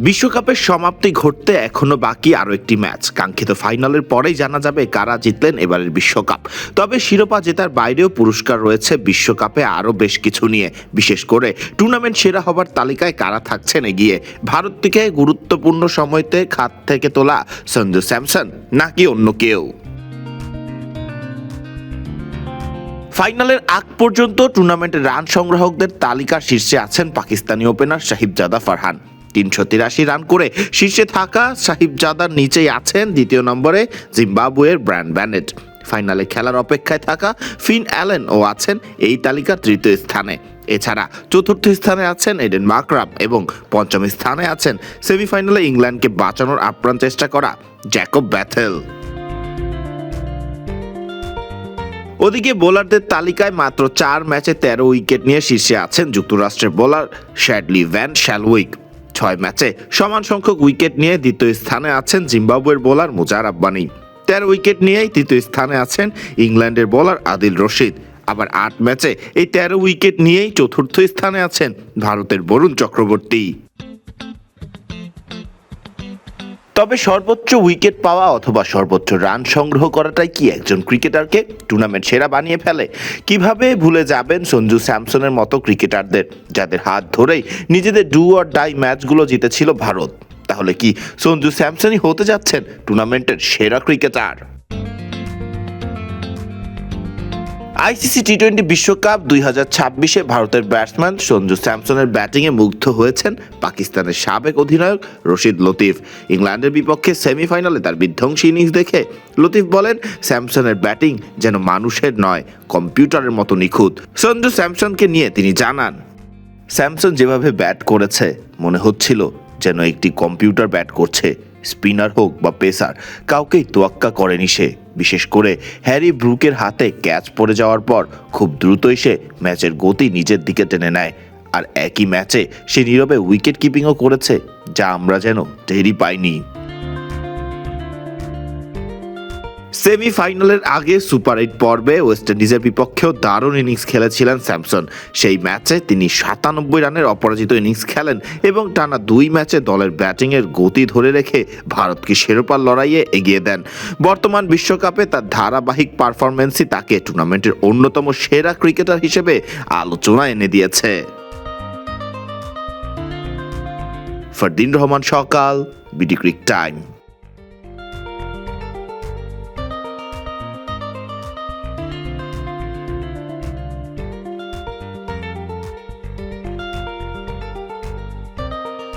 বিশ্বকাপের সমাপ্তি ঘটতে এখনো বাকি আরও একটি ম্যাচ। কাঙ্ক্ষিত ফাইনালের পরেই জানা যাবে কারা জিতলেন এবারের বিশ্বকাপ। তবে শিরোপা জেতার বাইরেও পুরস্কার রয়েছে বিশ্বকাপে আরও বেশ কিছু নিয়ে। বিশেষ করে টুর্নামেন্ট সেরা হবার তালিকায় কারা থাকছেন এগিয়ে। ভারত থেকে গুরুত্বপূর্ণ সময়তে খাত থেকে তোলা সঞ্জু স্যামসন নাকি অন্য কেউ? ফাইনালের আগ পর্যন্ত টুর্নামেন্টের রান সংগ্রাহকদের তালিকার শীর্ষে আছেন পাকিস্তানি ওপেনার শাহিবজাদা ফারহান। 383 রান করে শীর্ষে থাকা শাহিবজাদার নিচেই আছেন দ্বিতীয় নম্বরে জিম্বাবুয়ের ব্রায়ান ব্যানেট। ফাইনালে খেলার অপেক্ষায় থাকা ফিন অ্যালেন ও আছেন এই তালিকার তৃতীয় স্থানে। এছাড়া চতুর্থ স্থানে আছেন এডেন মাকরাম এবং পঞ্চম স্থানে আছেন সেমিফাইনালে ইংল্যান্ডকে বাঁচানোর আপ্রাণ চেষ্টা করা জ্যাকব ব্যাথেল। ওদিকে বোলারদের তালিকায় মাত্র 4 ম্যাচে 13 উইকেট নিয়ে শীর্ষে আছেন যুক্তরাষ্ট্রের বোলার শ্যাডলি ভ্যান শ্যালউইক। 6 ম্যাচে সমান সংখ্যক উইকেট নিয়ে দ্বিতীয় স্থানে আছেন জিম্বাবুয়ের বোলার মুজার আব্বানি। 13 উইকেট নিয়েই তৃতীয় স্থানে আছেন ইংল্যান্ডের বোলার আদিল রশিদ। আবার 8 ম্যাচে এই 13 উইকেট নিয়েই চতুর্থ স্থানে আছেন ভারতের বরুণ চক্রবর্তী। তবে সর্বোচ্চ উইকেট পাওয়া অথবা সর্বোচ্চ রান সংগ্রহ করাটাই কি একজন ক্রিকেটারকে টুর্নামেন্ট সেরা বানিয়ে ফেলে? কিভাবে ভুলে যাবেন সঞ্জু স্যামসনের মতো ক্রিকেটারদের, যাদের হাত ধরেই নিজেদের ডু অর ডাই ম্যাচগুলো জিতেছিল ভারত? তাহলে কি সঞ্জু স্যামসনই হতে যাচ্ছেন টুর্নামেন্টের সেরা ক্রিকেটার? আইসিসি টি-20 বিশ্বকাপ 2026-এ ভারতের ব্যাটসম্যান সঞ্জু স্যামসনের ব্যাটিংয়ে মুগ্ধ হয়েছেন পাকিস্তানের সাবেক অধিনায়ক রশিদ লতিফ। ইংল্যান্ডের বিপক্ষে সেমিফাইনালে তার বিধ্বংসী ইনিংস দেখে লতিফ বলেন, স্যামসনের ব্যাটিং যেন মানুষের নয়, কম্পিউটারের মতো নিখুঁত। সঞ্জু স্যামসনকে নিয়ে তিনি জানান, স্যামসন যেভাবে ব্যাট করেছে মনে হচ্ছিল যেন একটি কম্পিউটার ব্যাট করছে। স্পিনার হোক বা পেসার, কাউকেই তোয়াক্কা করেনি সে। বিশেষ করে হ্যারি ব্রুকের হাতে ক্যাচ পড়ে যাওয়ার পর খুব দ্রুতই সে ম্যাচের গতি নিজের দিকে টেনে নেয়। আর একই ম্যাচে সে নীরবে উইকেট কিপিংও করেছে, যা আমরা যেন টেরই পাইনি। সেমিফাইনালের আগে সুপার 8 পর্বে ওয়েস্ট ইন্ডিজের বিপক্ষেও দারুণ ইনিংস খেলেছিলেন স্যামসন। সেই ম্যাচে তিনি 97 রানের অপরাজিত ইনিংস খেলেন এবং টানা 2 ম্যাচে দলের ব্যাটিংয়ের গতি ধরে রেখে ভারতকে শিরোপার লড়াইয়ে এগিয়ে দেন। বর্তমান বিশ্বকাপে তার ধারাবাহিক পারফরম্যান্সই তাকে টুর্নামেন্টের অন্যতম সেরা ক্রিকেটার হিসেবে আলোচনায় এনে দিয়েছে। ফারদিন রহমান সকাল, বিডি ক্রিক টাইম।